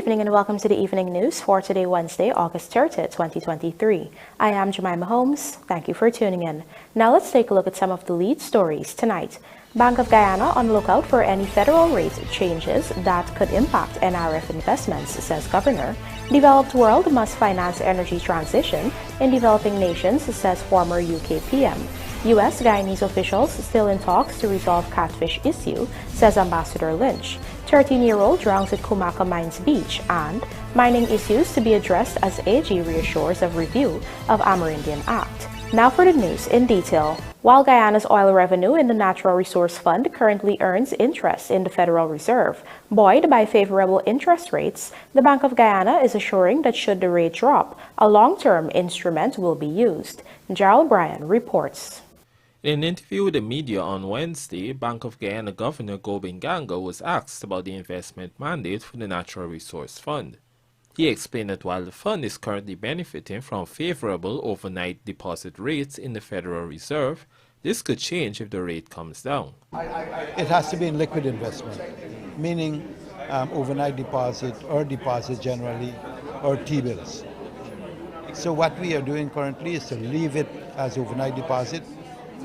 evening and welcome to the evening news for today, Wednesday, August 30th, 2023. I am Jemima Holmes. Thank you for tuning in. Now let's take a look at some of the lead stories tonight. Bank of Guyana on lookout for any federal rate changes that could impact NRF investments, says Governor. Developed world must finance energy transition in developing nations, says former UK PM. US-Guyanese officials still in talks to resolve CATFISH issue, says Ambassador Lynch. 13-year-old drowns at COOMAKA Mines Beach, and mining issues to be addressed as AG reassures of review of Amerindian Act. Now for the news in detail. While Guyana's oil revenue in the Natural Resource Fund currently earns interest in the Federal Reserve, buoyed by favorable interest rates, the Bank of Guyana is assuring that should the rate drop, a long-term instrument will be used. Gerald Bryan reports. In an interview with the media on Wednesday, Bank of Guyana Governor Gobin Ganga was asked about the investment mandate for the Natural Resource Fund. He explained that while the fund is currently benefiting from favorable overnight deposit rates in the Federal Reserve, this could change if the rate comes down. It has to be in liquid investment, meaning overnight deposit or deposit generally, or T-bills. So what we are doing currently is to leave it as overnight deposit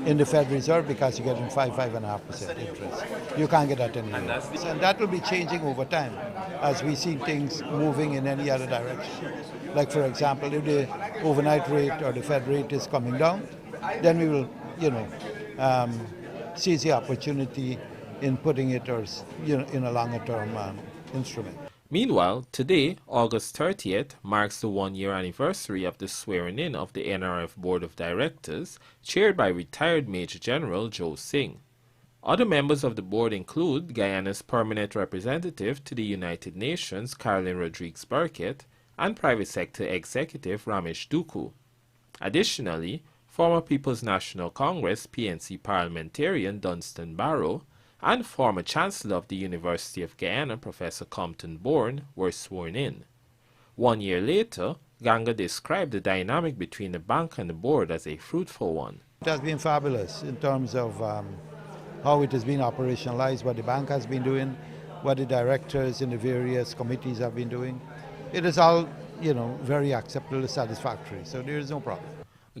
in the Federal Reserve because you're getting 5.5% interest. You can't get that anywhere. And that will be changing over time as we see things moving in any other direction. Like for example, if the overnight rate or the Fed rate is coming down, then we will, seize the opportunity in putting it in a longer term instrument. Meanwhile, today, August 30th, marks the one-year anniversary of the swearing-in of the NRF Board of Directors, chaired by retired Major General Joe Singh. Other members of the board include Guyana's permanent representative to the United Nations, Caroline Rodriguez-Burkett, and private sector executive Ramesh Duku. Additionally, former People's National Congress PNC parliamentarian Dunstan Barrow and former Chancellor of the University of Guyana, Professor Compton Bourne, were sworn in. 1 year later, Ganga described the dynamic between the bank and the board as a fruitful one. It has been fabulous in terms of how it has been operationalized, what the bank has been doing, what the directors in the various committees have been doing. It is all, very acceptable, satisfactory, so there is no problem.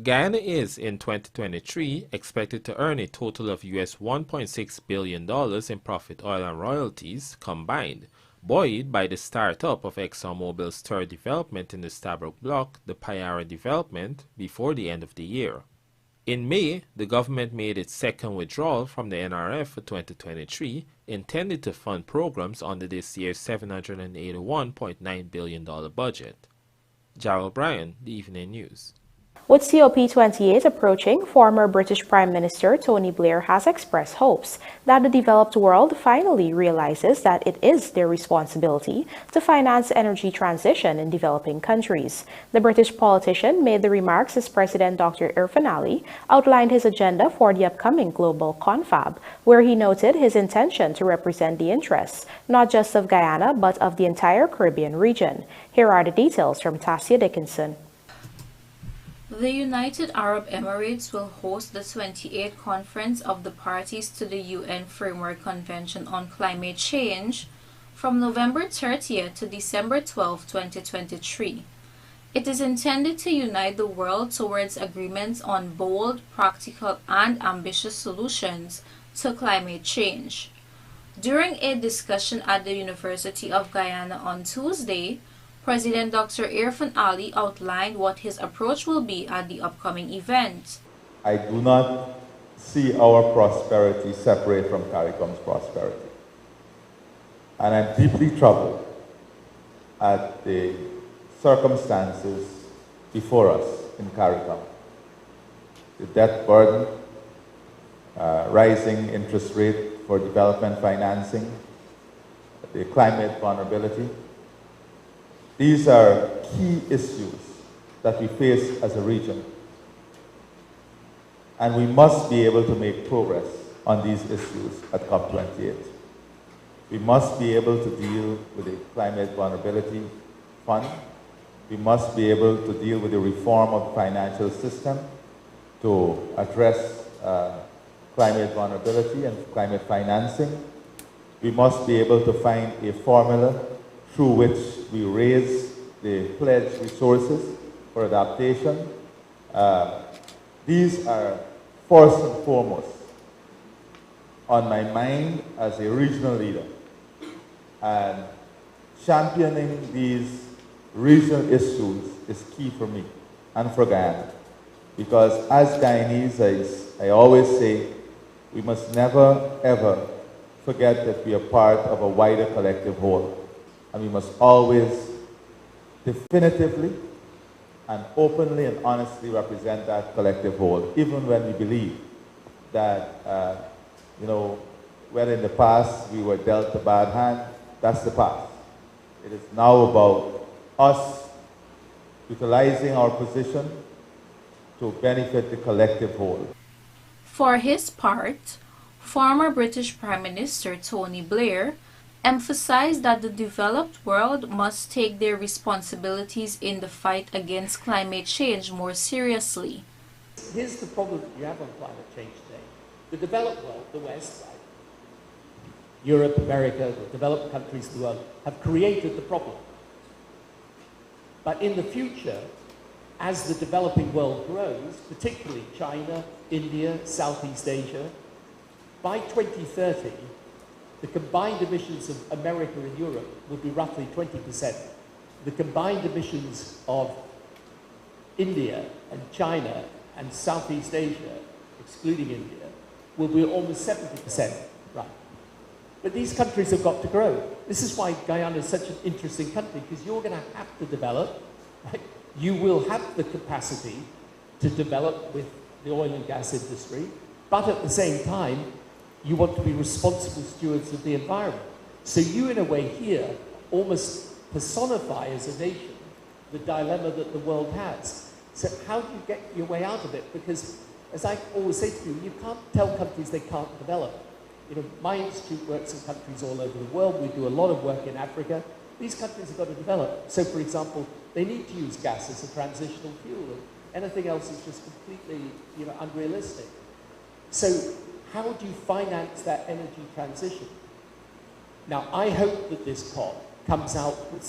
Guyana is, in 2023, expected to earn a total of US $1.6 billion in profit oil and royalties combined, buoyed by the start-up of ExxonMobil's third development in the Stabroek Block, the Payara development, before the end of the year. In May, the government made its second withdrawal from the NRF for 2023, intended to fund programs under this year's $781.9 billion budget. Gerald Bryan, The Evening News. With COP28 approaching, former British Prime Minister Tony Blair has expressed hopes that the developed world finally realizes that it is their responsibility to finance energy transition in developing countries. The British politician made the remarks as President Dr. Irfaan Ali outlined his agenda for the upcoming global confab, where he noted his intention to represent the interests not just of Guyana but of the entire Caribbean region. Here are the details from Tasia Dickinson. The United Arab Emirates will host the 28th Conference of the Parties to the UN Framework Convention on Climate Change from November 30th to December 12, 2023. It is intended to unite the world towards agreements on bold, practical, and ambitious solutions to climate change. During a discussion at the University of Guyana on Tuesday, President Dr. Irfaan Ali outlined what his approach will be at the upcoming event. I do not see our prosperity separate from CARICOM's prosperity. And I'm deeply troubled at the circumstances before us in CARICOM. The debt burden, rising interest rate for development financing, the climate vulnerability. These are key issues that we face as a region. And we must be able to make progress on these issues at COP28. We must be able to deal with the climate vulnerability fund. We must be able to deal with the reform of the financial system to address climate vulnerability and climate financing. We must be able to find a formula through which we raise the pledged resources for adaptation. These are first and foremost on my mind as a regional leader, and championing these regional issues is key for me and for Guyana, because as Guyanese, I always say, we must never ever forget that we are part of a wider collective whole, and we must always definitively and openly and honestly represent that collective whole, even when we believe that, where in the past we were dealt a bad hand. That's the past. It is now about us utilizing our position to benefit the collective whole. For his part, former British Prime Minister Tony Blair emphasized that the developed world must take their responsibilities in the fight against climate change more seriously. Here's the problem that you have on climate change today. The developed world, the West, Europe, America, the developed countries of the world, have created the problem. But in the future, as the developing world grows, particularly China, India, Southeast Asia, by 2030, the combined emissions of America and Europe will be roughly 20%. The combined emissions of India and China and Southeast Asia, excluding India, will be almost 70%. Right. But these countries have got to grow. This is why Guyana is such an interesting country, because you're going to have to develop. Right? You will have the capacity to develop with the oil and gas industry, but at the same time, you want to be responsible stewards of the environment. So you, in a way, here almost personify as a nation the dilemma that the world has. So how do you get your way out of it? Because, as I always say to you can't tell countries they can't develop. My institute works in countries all over the world. We do a lot of work in Africa. These countries have got to develop. So, for example, they need to use gas as a transitional fuel, and anything else is just completely, unrealistic. So, how do you finance that energy transition? Now, I hope that this COP comes out with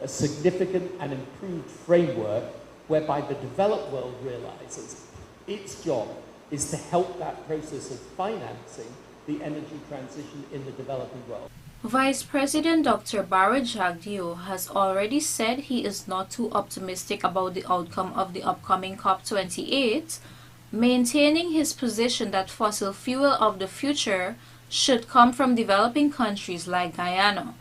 a significant and improved framework whereby the developed world realizes its job is to help that process of financing the energy transition in the developing world. Vice President Dr. Bara Jagdeo has already said he is not too optimistic about the outcome of the upcoming COP28, maintaining his position that fossil fuel of the future should come from developing countries like Guyana.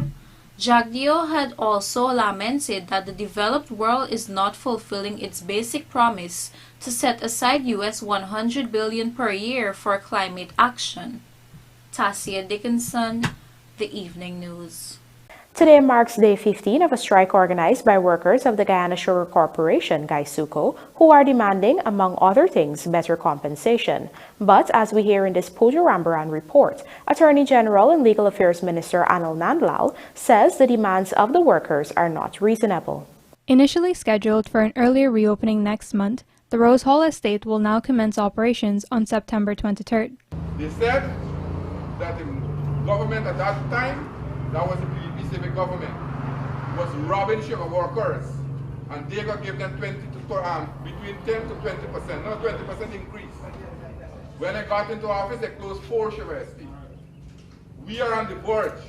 Jagdeo had also lamented that the developed world is not fulfilling its basic promise to set aside US $100 billion per year for climate action. Tasia Dickinson, The Evening News. Today marks day 15 of a strike organized by workers of the Guyana Sugar Corporation, GUYSUCO, who are demanding, among other things, better compensation. But as we hear in this Pooja Rambaran report, Attorney General and Legal Affairs Minister Anil Nandlal says the demands of the workers are not reasonable. Initially scheduled for an earlier reopening next month, the Rose Hall estate will now commence operations on September 23rd. They said that the government at that time, that was the Pacific government, was robbing sugar workers, and they got give them between 10 to 20%, not 20% increase. When I got into office, they closed 4 sugar estates. We are on the verge.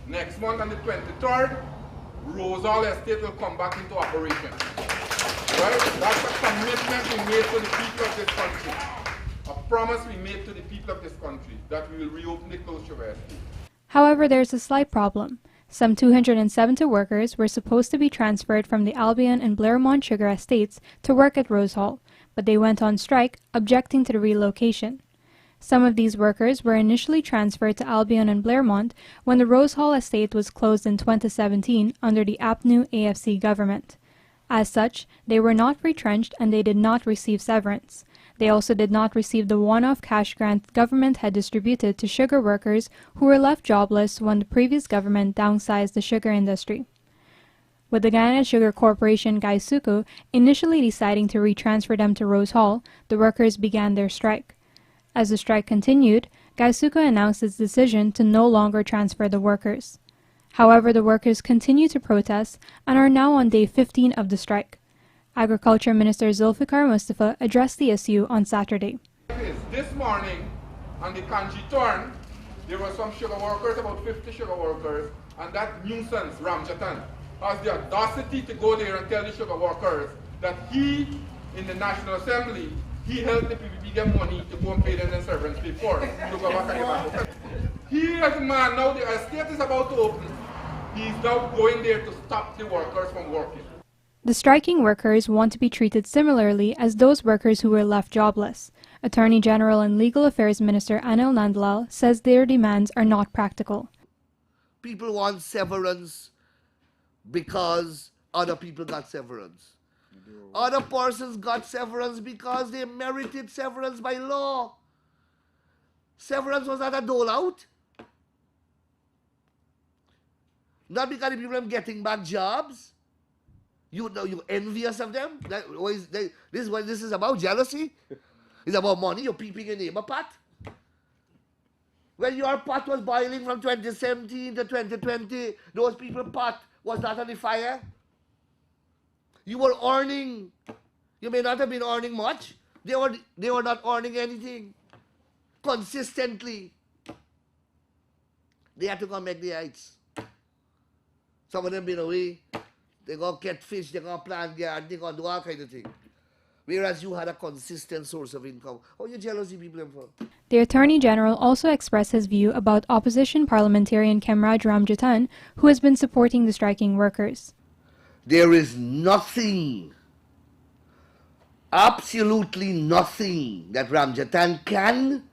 Next month on the 23rd, Rose Hall Estate will come back into operation. Right? That's a commitment we made to the people of this country. A promise we made to the people of this country that we will reopen the closed sugar estate. However, there's a slight problem. Some 270 workers were supposed to be transferred from the Albion and Blairmont sugar estates to work at Rose Hall, but they went on strike, objecting to the relocation. Some of these workers were initially transferred to Albion and Blairmont when the Rose Hall estate was closed in 2017 under the APNU AFC government. As such, they were not retrenched and they did not receive severance. They also did not receive the one-off cash grant the government had distributed to sugar workers who were left jobless when the previous government downsized the sugar industry. With the Guyana Sugar Corporation GUYSUCO initially deciding to retransfer them to Rose Hall, the workers began their strike. As the strike continued, GUYSUCO announced its decision to no longer transfer the workers. However, the workers continue to protest and are now on day 15 of the strike. Agriculture Minister Zulfikar Mustafa addressed the issue on Saturday. This morning, on the Kanji turn, there were some sugar workers, about 50 sugar workers, and that nuisance, Ramjatan, has the audacity to go there and tell the sugar workers that he, in the National Assembly, he helped the PPP get money to go and pay them their severance before to go back. He as a man, now the estate is about to open, he's now going there to stop the workers from working. The striking workers want to be treated similarly as those workers who were left jobless. Attorney General and Legal Affairs Minister Anil Nandlal says their demands are not practical. People want severance because other people got severance. Other persons got severance because they merited severance by law. Severance was not a dole out. Not because the people are getting back jobs. You know, you're envious of them. This is what this is about, jealousy. It's about money. You're peeping your neighbor pot. When your pot was boiling from 2017 to 2020, those people's pot was not on the fire. You were earning. You may not have been earning much. They were not earning anything consistently. They had to come back the heights. Some of them been away. They're going to catfish, they're going to plant garden, they're going to do all kinds of things. Whereas you had a consistent source of income. How you jealousy people for? The Attorney General also expressed his view about opposition parliamentarian Kemraj Ramjatan, who has been supporting the striking workers. There is nothing, absolutely nothing that Ramjatan can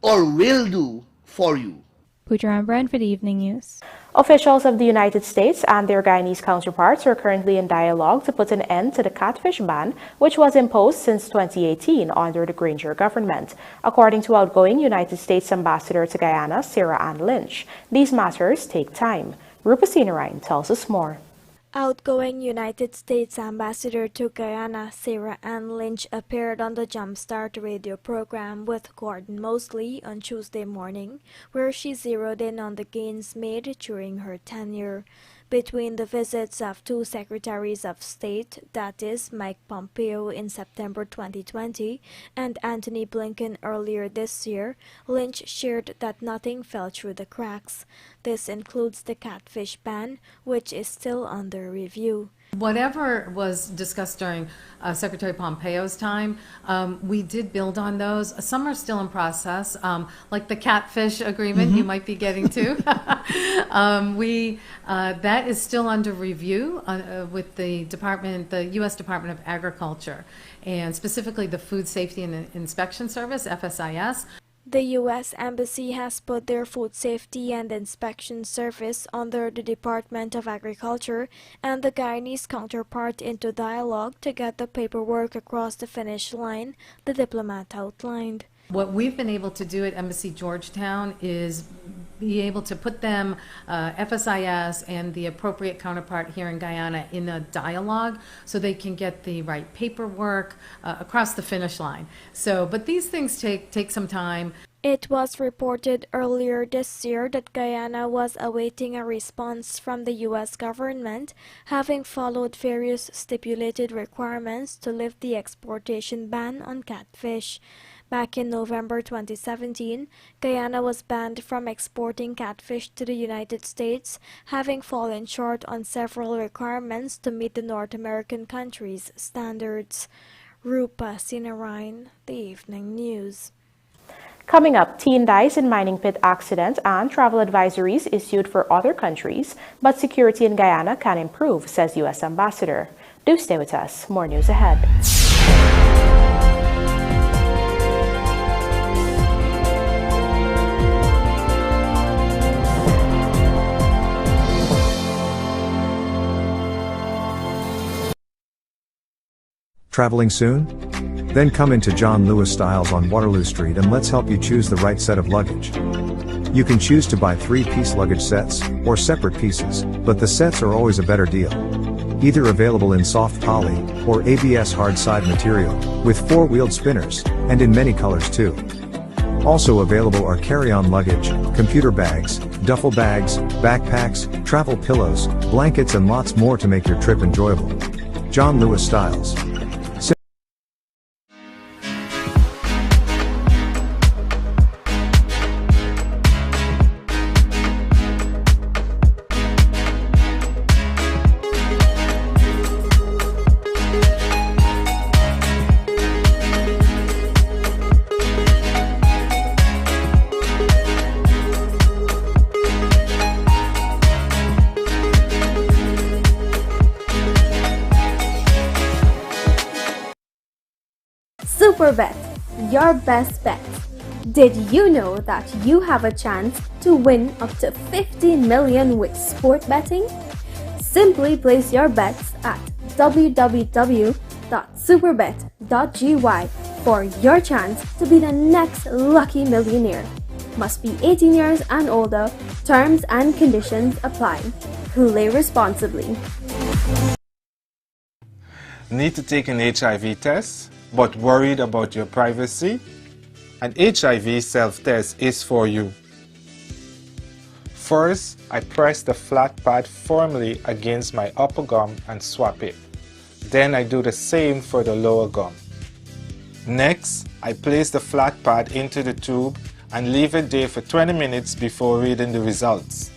or will do for you. Pooja Rambran for the Evening News. Officials of the United States and their Guyanese counterparts are currently in dialogue to put an end to the catfish ban, which was imposed since 2018 under the Granger government. According to outgoing United States Ambassador to Guyana, Sarah Ann Lynch, these matters take time. Rupa Sinarayan tells us more. Outgoing United States Ambassador to Guyana, Sarah Ann Lynch, appeared on the Jumpstart radio program with Gordon Mosley on Tuesday morning, where she zeroed in on the gains made during her tenure. Between the visits of two Secretaries of State, that is, Mike Pompeo in September 2020 and Antony Blinken earlier this year, Lynch shared that nothing fell through the cracks. This includes the catfish ban, which is still under review. Whatever was discussed during Secretary Pompeo's time, we did build on those. Some are still in process, like the catfish agreement you might be getting to. That is still under review with the U.S. Department of Agriculture, and specifically the Food Safety and Inspection Service, FSIS. The U.S. Embassy has put their Food Safety and Inspection Service under the Department of Agriculture and the Guyanese counterpart into dialogue to get the paperwork across the finish line, the diplomat outlined. What we've been able to do at Embassy Georgetown is be able to put them, FSIS and the appropriate counterpart here in Guyana, in a dialogue so they can get the right paperwork across the finish line. But these things take some time. It was reported earlier this year that Guyana was awaiting a response from the U.S. government, having followed various stipulated requirements to lift the exportation ban on catfish. Back in November 2017, Guyana was banned from exporting catfish to the United States, having fallen short on several requirements to meet the North American country's standards. Rupa Sinarayan, The Evening News. Coming up, teen dies in mining pit accident and travel advisories issued for other countries, but security in Guyana can improve, says U.S. Ambassador. Do stay with us. More news ahead. Traveling soon? Then come into John Lewis Styles on Waterloo Street and let's help you choose the right set of luggage. You can choose to buy 3-piece luggage sets, or separate pieces, but the sets are always a better deal. Either available in soft poly, or ABS hard side material, with 4-wheeled spinners, and in many colors too. Also available are carry-on luggage, computer bags, duffel bags, backpacks, travel pillows, blankets and lots more to make your trip enjoyable. John Lewis Styles. Superbet, your best bet. Did you know that you have a chance to win up to 15 million with sport betting? Simply place your bets at www.superbet.gy for your chance to be the next lucky millionaire. Must be 18 years and older. Terms and conditions apply. Play responsibly. Need to take an HIV test, but worried about your privacy? An HIV self-test is for you. First, I press the flat pad firmly against my upper gum and swap it. Then I do the same for the lower gum. Next, I place the flat pad into the tube and leave it there for 20 minutes before reading the results.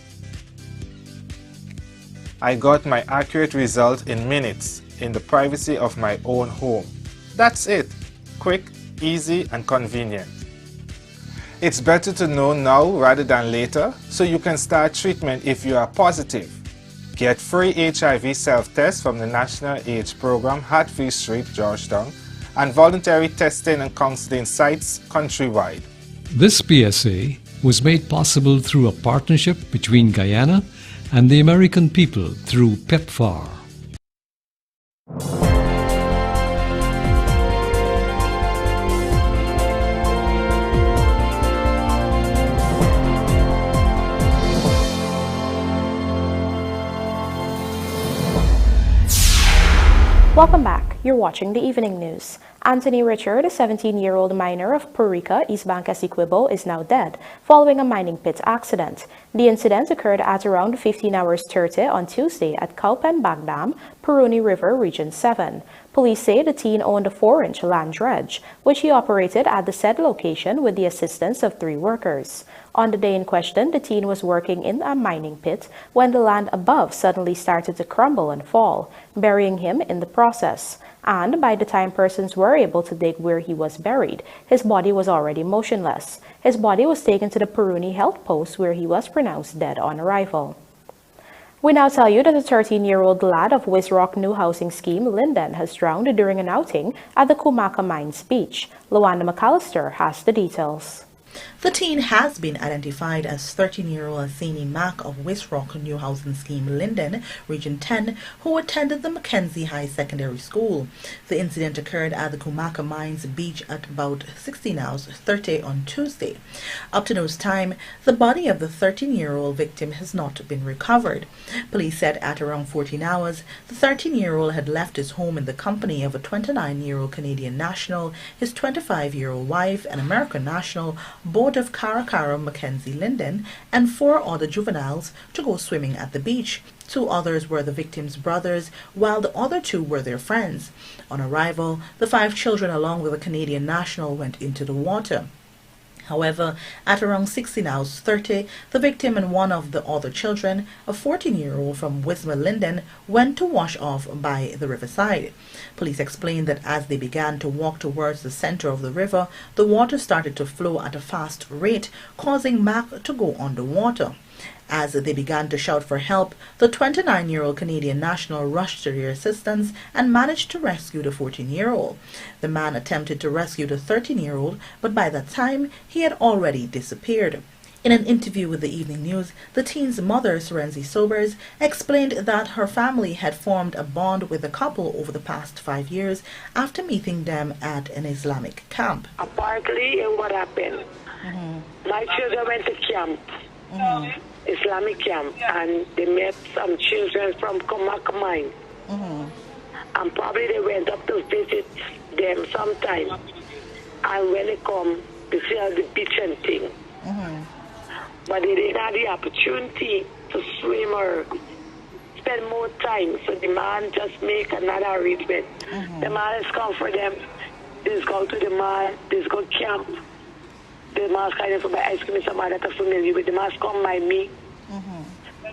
I got my accurate result in minutes in the privacy of my own home. That's it. Quick, easy, and convenient. It's better to know now rather than later, so you can start treatment if you are positive. Get free HIV self-test from the National AIDS Program, Hatfield Street, Georgetown, and voluntary testing and counseling sites countrywide. This PSA was made possible through a partnership between Guyana and the American people through PEPFAR. Welcome back. You're watching the evening news. Anthony Richard, a 17-year-old miner of Purica, East Bank Essequibo, is now dead following a mining pit accident. The incident occurred at around 15 hours 30 on Tuesday at Kalpen Bagdam, Puruni River, Region 7. Police say the teen owned a 4-inch land dredge, which he operated at the said location with the assistance of 3 workers. On the day in question, the teen was working in a mining pit when the land above suddenly started to crumble and fall, burying him in the process. And by the time persons were able to dig where he was buried, his body was already motionless. His body was taken to the Puruni Health Post where he was pronounced dead on arrival. We now tell you that a 13-year-old lad of Wisrock New Housing Scheme, Linden, has drowned during an outing at the COOMAKA Mines Beach. Luanda McAllister has the details. The teen has been identified as 13-year-old Athene Mack of Wisrock New Housing Scheme, Linden, Region 10, who attended the Mackenzie High Secondary School. The incident occurred at the COOMAKA Mines Beach at about 16 hours 30 on Tuesday. Up to this time, the body of the 13-year-old victim has not been recovered. Police said at around 14 hours, the 13-year-old had left his home in the company of a 29-year-old Canadian national, his 25-year-old wife, an American national, board of Karakara Mackenzie Linden, and 4 other juveniles to go swimming at the beach. 2 others were the victim's brothers, while the other 2 were their friends. On arrival, the 5 children along with a Canadian national went into the water. However, at around 16 hours 30, the victim and one of the other children, a 14-year-old from Wisma Linden, went to wash off by the riverside. Police explained that as they began to walk towards the center of the river, the water started to flow at a fast rate, causing Mack to go underwater. As they began to shout for help, the 29-year-old Canadian national rushed to their assistance and managed to rescue the 14-year-old. The man attempted to rescue the 13-year-old, but by that time, he had already disappeared. In an interview with the Evening News, the teen's mother, Serenzi Sobers, explained that her family had formed a bond with the couple over the past 5 years after meeting them at an Islamic camp. Apparently, what happened, my children went to camp. Islamic camp, and they met some children from COOMAKA Mine. And probably they went up to visit them sometime. And when they come, You see all the beach and thing. But they didn't have the opportunity to swim or spend more time. So the man just make another arrangement. The man is come for them. They go to the man. They go camp. The man kind of buy ice cream. Somebody that are familiar with the man come by me.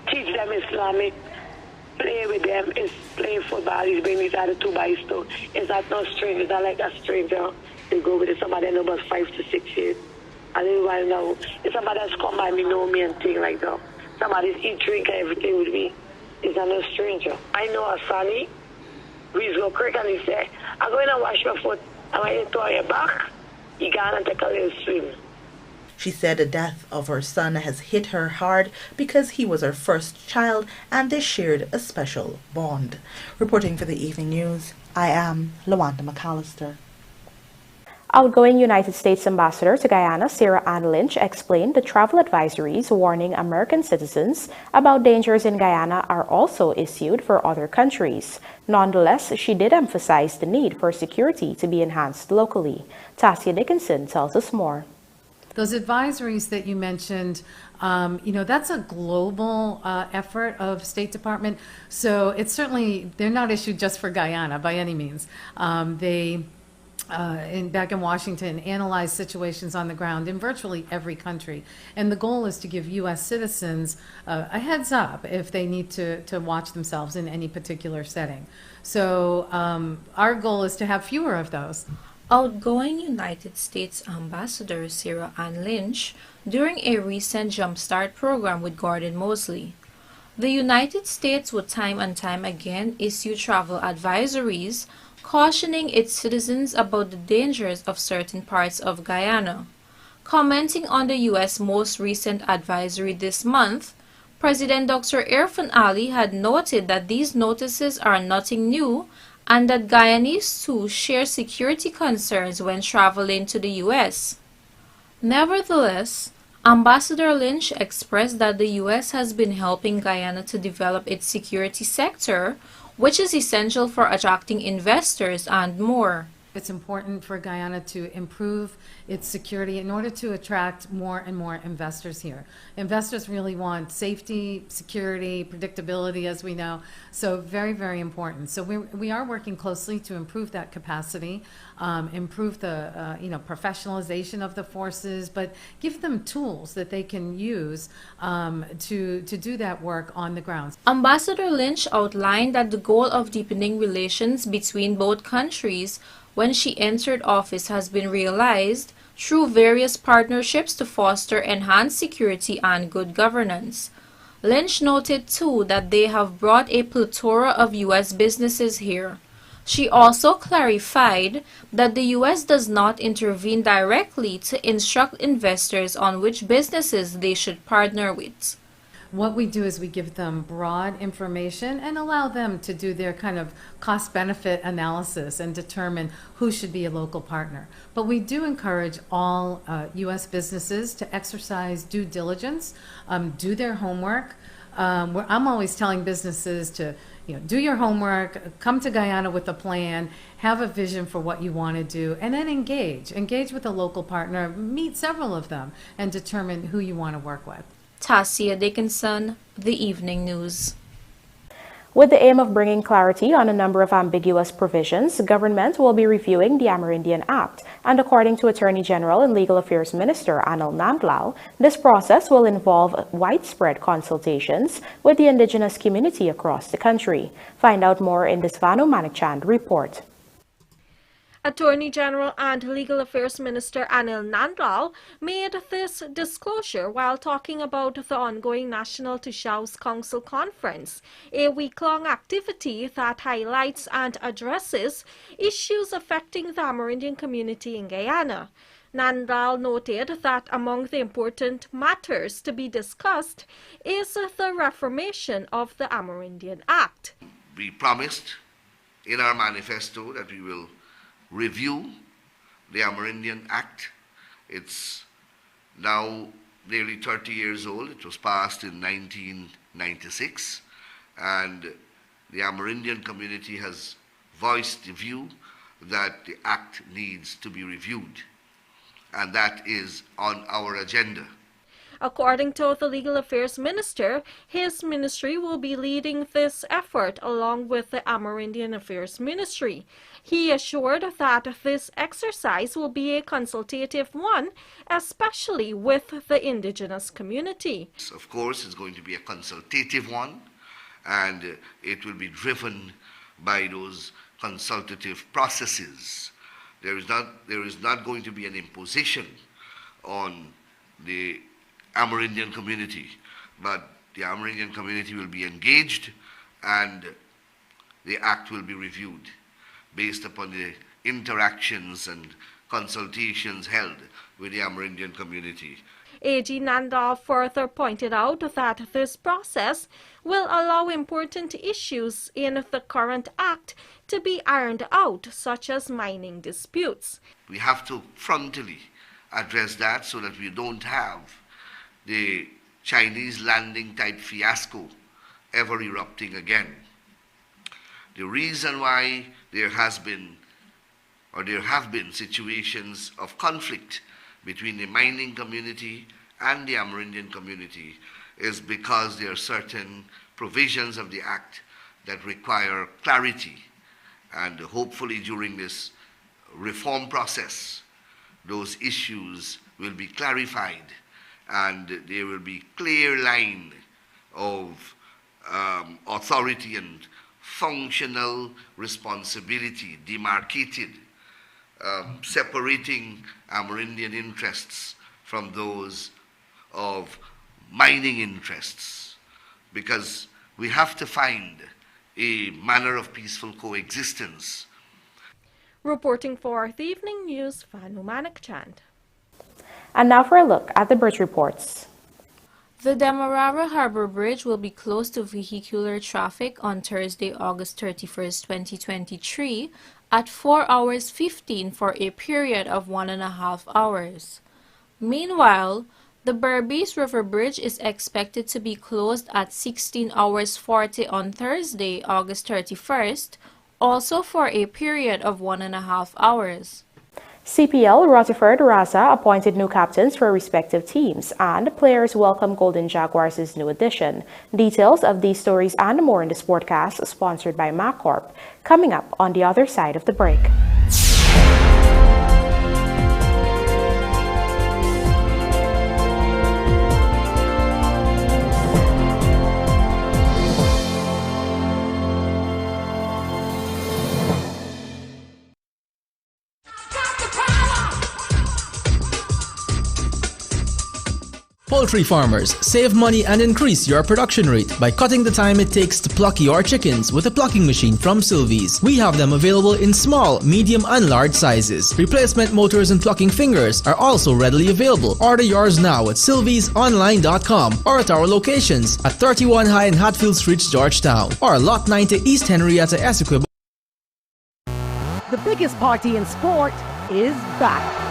Teach them Islamic. Play with them. Is playing football. He's bringing these other two boys too. It's not no stranger. It's not like a stranger. They go with somebody that know about 5 to 6 years. I didn't want to know. If somebody that's come by me, know me and thing like that. Somebody's eat, drink, and everything with me. It's not no stranger. I know a Sonny. We go quick and he said, I'm going to wash my foot. And when you throw your back, you gonna take a little swim. She said the death of her son has hit her hard because he was her first child and they shared a special bond. Reporting for the Evening News, I am Lawanda McAllister. Outgoing United States Ambassador to Guyana, Sarah Ann Lynch, explained the travel advisories warning American citizens about dangers in Guyana are also issued for other countries. Nonetheless, she did emphasize the need for security to be enhanced locally. Tasia Dickinson tells us more. Those advisories that you mentioned, that's a global effort of State Department. So it's certainly, they're not issued just for Guyana by any means. Back in Washington, analyze situations on the ground in virtually every country. And the goal is to give U.S. citizens a heads up if they need to watch themselves in any particular setting. So our goal is to have fewer of those. Outgoing United States Ambassador Sarah Ann Lynch during a recent Jumpstart program with Gordon Mosley. The United States would time and time again issue travel advisories cautioning its citizens about the dangers of certain parts of Guyana. Commenting on the U.S. most recent advisory this month, President Dr. Irfan Ali had noted that these notices are nothing new and that Guyanese too share security concerns when traveling to the U.S. Nevertheless, Ambassador Lynch expressed that the U.S. has been helping Guyana to develop its security sector, which is essential for attracting investors and more. It's important for Guyana to improve its security in order to attract more and more investors here. Investors really want safety, security, predictability, as we know. So very, very important. So we are working closely to improve that capacity, improve the professionalization of the forces, but give them tools that they can use to do that work on the ground. Ambassador Lynch outlined that the goal of deepening relations between both countries when she entered office has been realized through various partnerships to foster enhanced security and good governance. Lynch noted too that they have brought a plethora of U.S. businesses here. She also clarified that the U.S. does not intervene directly to instruct investors on which businesses they should partner with. What we do is we give them broad information and allow them to do their kind of cost-benefit analysis and determine who should be a local partner. But we do encourage all U.S. businesses to exercise due diligence, do their homework. I'm always telling businesses to do your homework, come to Guyana with a plan, have a vision for what you want to do, and then engage with a local partner, meet several of them, and determine who you want to work with. Tasia Dickinson, The Evening News. With the aim of bringing clarity on a number of ambiguous provisions, the government will be reviewing the Amerindian Act, and according to Attorney General and Legal Affairs Minister Anil Nandlal, this process will involve widespread consultations with the indigenous community across the country. Find out more in this Vanu Manikchand report. Attorney General and Legal Affairs Minister Anil Nandlal made this disclosure while talking about the ongoing National Tushaus Council Conference, a week-long activity that highlights and addresses issues affecting the Amerindian community in Guyana. Nandlal noted that among the important matters to be discussed is the reformation of the Amerindian Act. We promised in our manifesto that we will review the Amerindian Act. It's now nearly 30 years old. It was passed in 1996, and the Amerindian community has voiced the view that the Act needs to be reviewed. and that is on our agenda. According to the Legal Affairs Minister, his ministry will be leading this effort along with the Amerindian Affairs Ministry. He assured that this exercise will be a consultative one, especially with the indigenous community. Of course, it's going to be a consultative one, and it will be driven by those consultative processes. There is not going to be an imposition on the Amerindian community, but the Amerindian community will be engaged and the act will be reviewed based upon the interactions and consultations held with the Amerindian community. AG Nandal further pointed out that this process will allow important issues in the current act to be ironed out, such as mining disputes. We have to frontally address that so that we don't have the Chinese landing type fiasco ever erupting again. The reason why there have been situations of conflict between the mining community and the Amerindian community is because there are certain provisions of the Act that require clarity, and hopefully during this reform process those issues will be clarified and there will be clear line of authority and functional responsibility demarcated, separating Amerindian interests from those of mining interests, because we have to find a manner of peaceful coexistence. Reporting for the Evening News, Vanu Manakchand. And now for a look at the bridge reports. The Demerara Harbor Bridge will be closed to vehicular traffic on Thursday, August 31st, 2023 at 4 hours 15 for a period of 1.5 hours. Meanwhile, the Berbice River Bridge is expected to be closed at 16 hours 40 on Thursday, August 31st, also for a period of 1.5 hours. CPL Rutherford Raza appointed new captains for respective teams, and players welcome Golden Jaguars' new addition. Details of these stories and more in the Sportcast, sponsored by MacCorp, coming up on the other side of the break. Poultry farmers, save money and increase your production rate by cutting the time it takes to pluck your chickens with a plucking machine from Sylvies. We have them available in small, medium and large sizes. Replacement motors and plucking fingers are also readily available. Order yours now at sylviesonline.com or at our locations at 31 High and Hatfield Street, Georgetown, or Lot 90 East Henrietta, Essequibo. The biggest party in sport is back.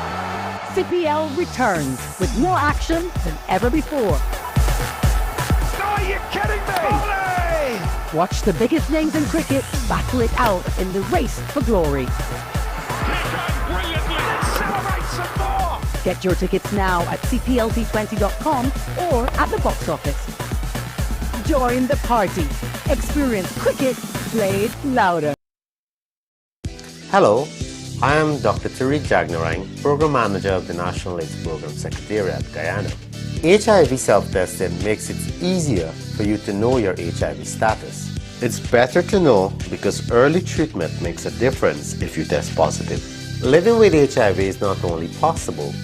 CPL returns with more action than ever before. Are you kidding me? Ollie! Watch the biggest names in cricket battle it out in the race for glory. Celebrate some more! Get your tickets now at cplt20.com or at the box office. Join the party. Experience cricket played louder. Hello. I am Dr. Tariq Jagnarang, Program Manager of the National AIDS Program Secretariat, Guyana. HIV self-testing makes it easier for you to know your HIV status. It's better to know because early treatment makes a difference if you test positive. Living with HIV is not only possible,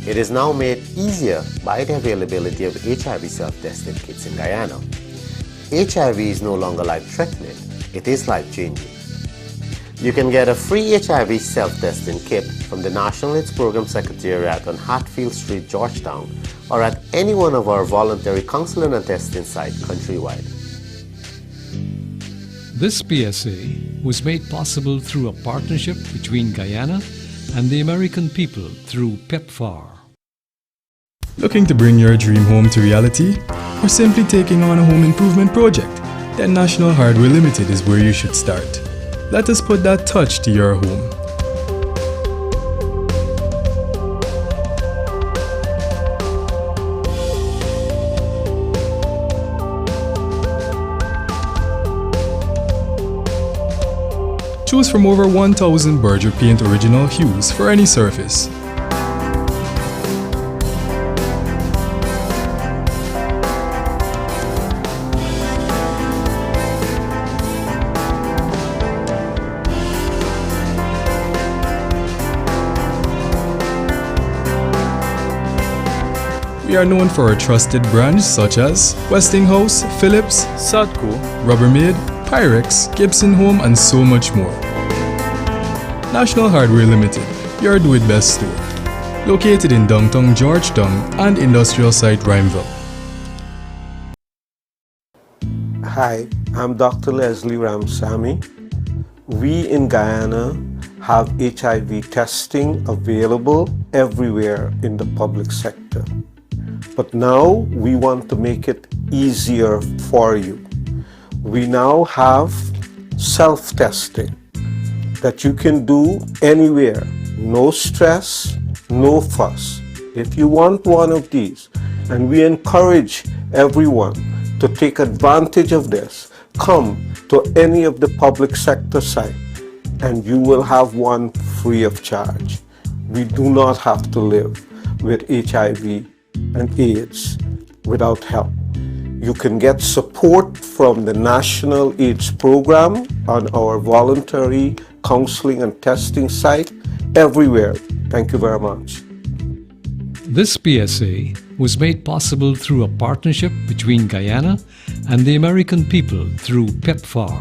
it is now made easier by the availability of HIV self-testing kits in Guyana. HIV is no longer life-threatening, it is life-changing. You can get a free HIV self-testing kit from the National AIDS Program Secretariat on Hatfield Street, Georgetown, or at any one of our voluntary counseling and testing sites countrywide. This PSA was made possible through a partnership between Guyana and the American people through PEPFAR. Looking to bring your dream home to reality? Or simply taking on a home improvement project? Then National Hardware Limited is where you should start. Let us put that touch to your home. Choose from over 1,000 Berger Paint original hues for any surface. We are known for our trusted brands such as Westinghouse, Philips, Sadco, Rubbermaid, Pyrex, Gibson Home, and so much more. National Hardware Limited, your do-it-best store. Located in downtown Georgetown and industrial site Rhymeville. Hi, I'm Dr. Leslie Ramsamy. We in Guyana have HIV testing available everywhere in the public sector. But now we want to make it easier for you. We now have self-testing that you can do anywhere. No stress, no fuss. If you want one of these, and we encourage everyone to take advantage of this, come to any of the public sector sites and you will have one free of charge. We do not have to live with HIV and AIDS without help. You can get support from the National AIDS Program on our voluntary counseling and testing site everywhere. Thank you very much. This PSA was made possible through a partnership between Guyana and the American people through PEPFAR.